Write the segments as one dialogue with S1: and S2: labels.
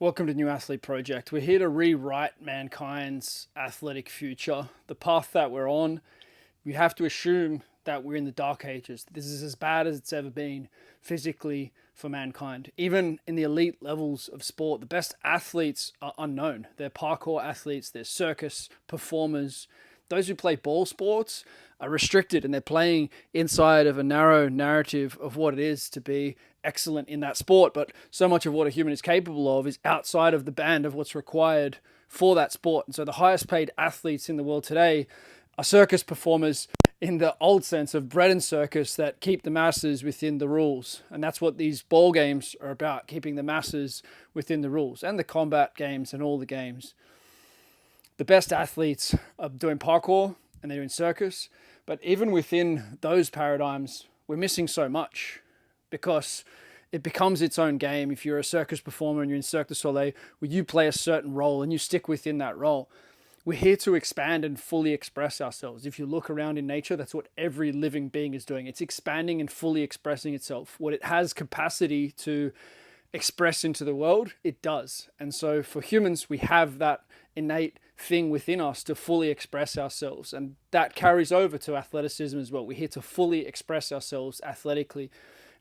S1: Welcome to New Athlete Project. We're here to rewrite mankind's athletic future. The path that we're on, we have to assume that we're in the dark ages. This is as bad as it's ever been physically for mankind. Even in the elite levels of sport, the best athletes are unknown. They're parkour athletes, they're circus performers. Those who play ball sports are restricted and they're playing inside of a narrow narrative of what it is to be excellent in that sport. But so much of what a human is capable of is outside of the band of what's required for that sport. And so the highest paid athletes in the world today are circus performers in the old sense of bread and circus that keep the masses within the rules. And that's what these ball games are about, keeping the masses within the rules, and the combat games and all the games. The best athletes are doing parkour and they're doing circus. But even within those paradigms, we're missing so much because it becomes its own game. If you're a circus performer and you're in Cirque du Soleil, where you play a certain role and you stick within that role. We're here to expand and fully express ourselves. If you look around in nature, that's what every living being is doing. It's expanding and fully expressing itself. What it has capacity to express into the world, it does. And so for humans, we have that innate thing within us to fully express ourselves. And that carries over to athleticism as well. We're here to fully express ourselves athletically.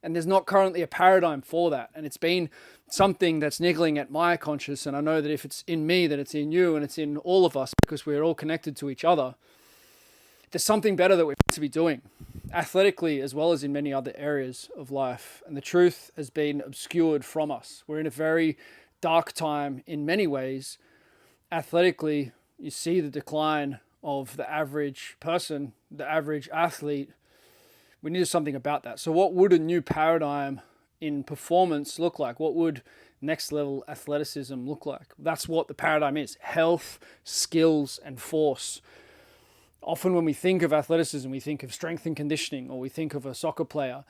S1: And there's not currently a paradigm for that. And it's been something that's niggling at my conscience. And I know that if it's in me, that it's in you and it's in all of us because we're all connected to each other. There's something better that we're to be doing athletically as well as in many other areas of life. And the truth has been obscured from us. We're in a very dark time in many ways. Athletically, you see the decline of the average person, the average athlete. We need something about that. So what would a new paradigm in performance look like? What would next level athleticism look like? That's what the paradigm is: health, skills, and force. Often when we think of athleticism, we think of strength and conditioning, or we think of a soccer player.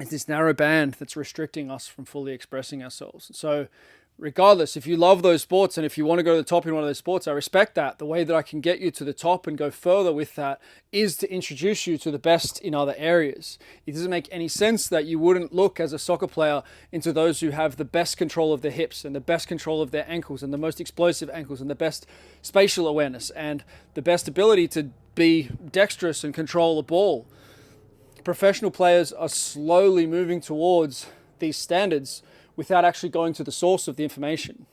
S1: It's this narrow band that's restricting us from fully expressing ourselves. So regardless, if you love those sports and if you want to go to the top in one of those sports, I respect that. The way that I can get you to the top and go further with that is to introduce you to the best in other areas. It doesn't make any sense that you wouldn't look as a soccer player into those who have the best control of their hips and the best control of their ankles and the most explosive ankles and the best spatial awareness and the best ability to be dexterous and control a ball. Professional players are slowly moving towards these standards without actually going to the source of the information.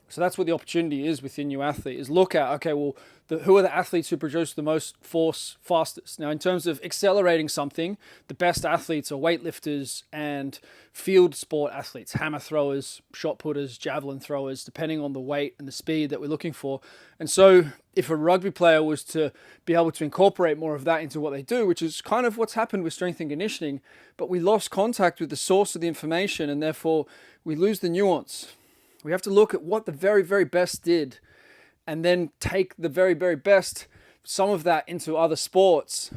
S1: So that's what the opportunity is within New Athlete, is look at, okay, well, who are the athletes who produce the most force fastest? Now, in terms of accelerating something, the best athletes are weightlifters and field sport athletes, hammer throwers, shot putters, javelin throwers, depending on the weight and the speed that we're looking for. And so if a rugby player was to be able to incorporate more of that into what they do, which is kind of what's happened with strength and conditioning, but we lost contact with the source of the information and therefore we lose the nuance. We have to look at what the very, very best did and then take the very, very best, some of that into other sports.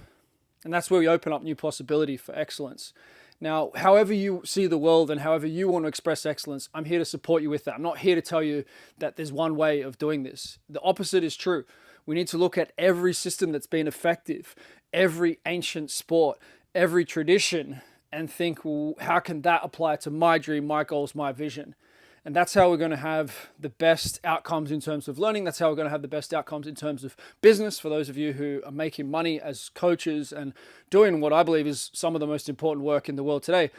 S1: And that's where we open up new possibility for excellence. Now, however you see the world and however you want to express excellence, I'm here to support you with that. I'm not here to tell you that there's one way of doing this. The opposite is true. We need to look at every system that's been effective, every ancient sport, every tradition, and think, well, how can that apply to my dream, my goals, my vision? And that's how we're going to have the best outcomes in terms of learning. That's how we're going to have the best outcomes in terms of business for those of you who are making money as coaches and doing what I believe is some of the most important work in the world today.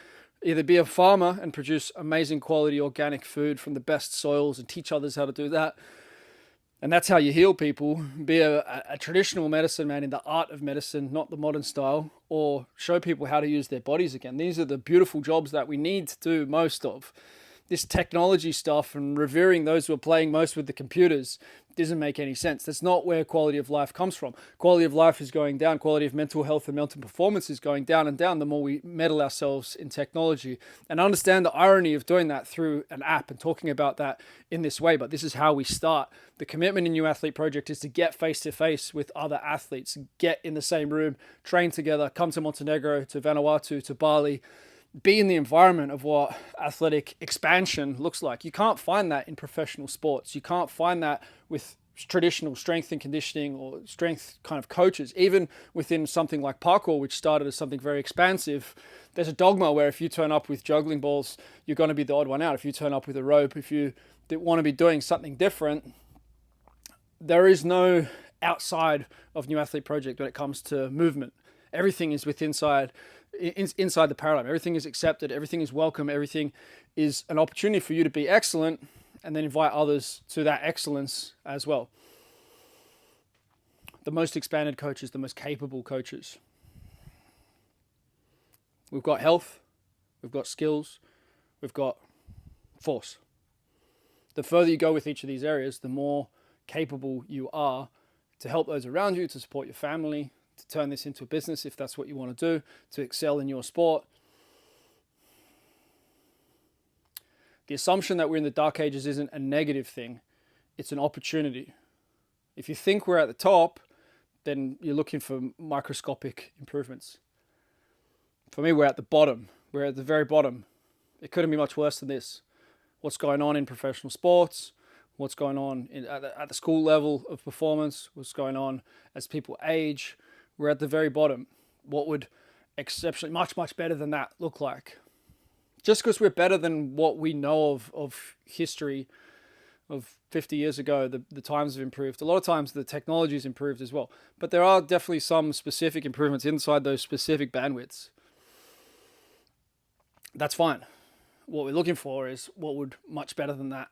S1: Either be a farmer and produce amazing quality organic food from the best soils and teach others how to do that. And that's how you heal people. Be a traditional medicine man in the art of medicine, not the modern style, or show people how to use their bodies again. These are the beautiful jobs that we need to do most of. This technology stuff and revering those who are playing most with the computers doesn't make any sense. That's not where quality of life comes from. Quality of life is going down. Quality of mental health and mental performance is going down and down the more we meddle ourselves in technology. And understand the irony of doing that through an app and talking about that in this way. But this is how we start. The commitment in New Athlete Project is to get face-to-face with other athletes, get in the same room, train together, come to Montenegro, to Vanuatu, to Bali, be in the environment of what athletic expansion looks like. You can't find that in professional sports. You can't find that with traditional strength and conditioning or strength kind of coaches. Even within something like parkour, which started as something very expansive, there's a dogma where if you turn up with juggling balls, you're going to be the odd one out. If you turn up with a rope, if you want to be doing something different, there is no outside of New Athlete Project when it comes to movement. Everything is inside the paradigm. Everything is accepted. Everything is welcome. Everything is an opportunity for you to be excellent and then invite others to that excellence as well. The most expanded coaches, the most capable coaches. We've got health, we've got skills, we've got force. The further you go with each of these areas, the more capable you are to help those around you, to support your family, to turn this into a business if that's what you want to do, to excel in your sport. The assumption that we're in the dark ages isn't a negative thing, it's an opportunity. If you think we're at the top, then you're looking for microscopic improvements. For me, we're at the bottom. We're at the very bottom. It couldn't be much worse than this. What's going on in professional sports, what's going on at the school level of performance, what's going on as people age. We're at the very bottom. What would exceptionally much better than that look like? Just because we're better than what we know of history of 50 years ago, the times have improved. A lot of times the technology has improved as well. But there are definitely some specific improvements inside those specific bandwidths. That's fine. What we're looking for is what would much better than that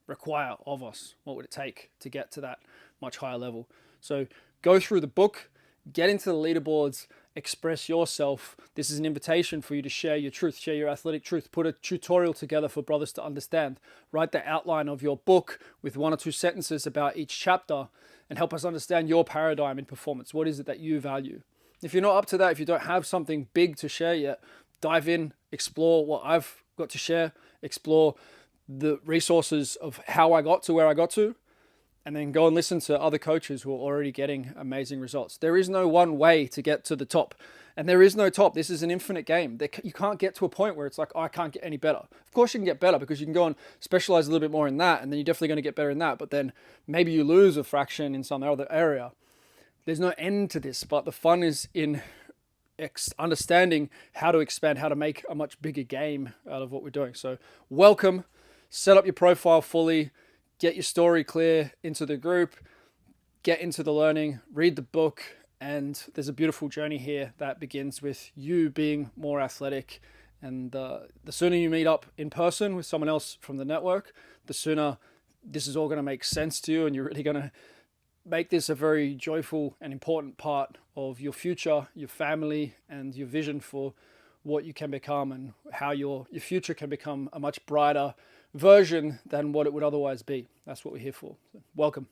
S1: require of us? What would it take to get to that much higher level? So go through the book, get into the leaderboards, express yourself. This is an invitation for you to share your truth, share your athletic truth. Put a tutorial together for brothers to understand. Write the outline of your book with 1 or 2 sentences about each chapter and help us understand your paradigm in performance. What is it that you value? If you're not up to that, if you don't have something big to share yet, dive in, explore what I've got to share, explore the resources of how I got to where I got to, and then go and listen to other coaches who are already getting amazing results. There is no one way to get to the top, and there is no top. This is an infinite game. You can't get to a point where it's like, oh, I can't get any better. Of course you can get better because you can go and specialize a little bit more in that, and then you're definitely going to get better in that, but then maybe you lose a fraction in some other area. There's no end to this, but the fun is in understanding how to expand, how to make a much bigger game out of what we're doing. So welcome, set up your profile fully, get your story clear into the group, get into the learning, read the book, and there's a beautiful journey here that begins with you being more athletic. And the sooner you meet up in person with someone else from the network, the sooner this is all going to make sense to you, and you're really going to make this a very joyful and important part of your future, your family, and your vision for what you can become and how your future can become a much brighter version than what it would otherwise be. That's what we're here for. So, welcome.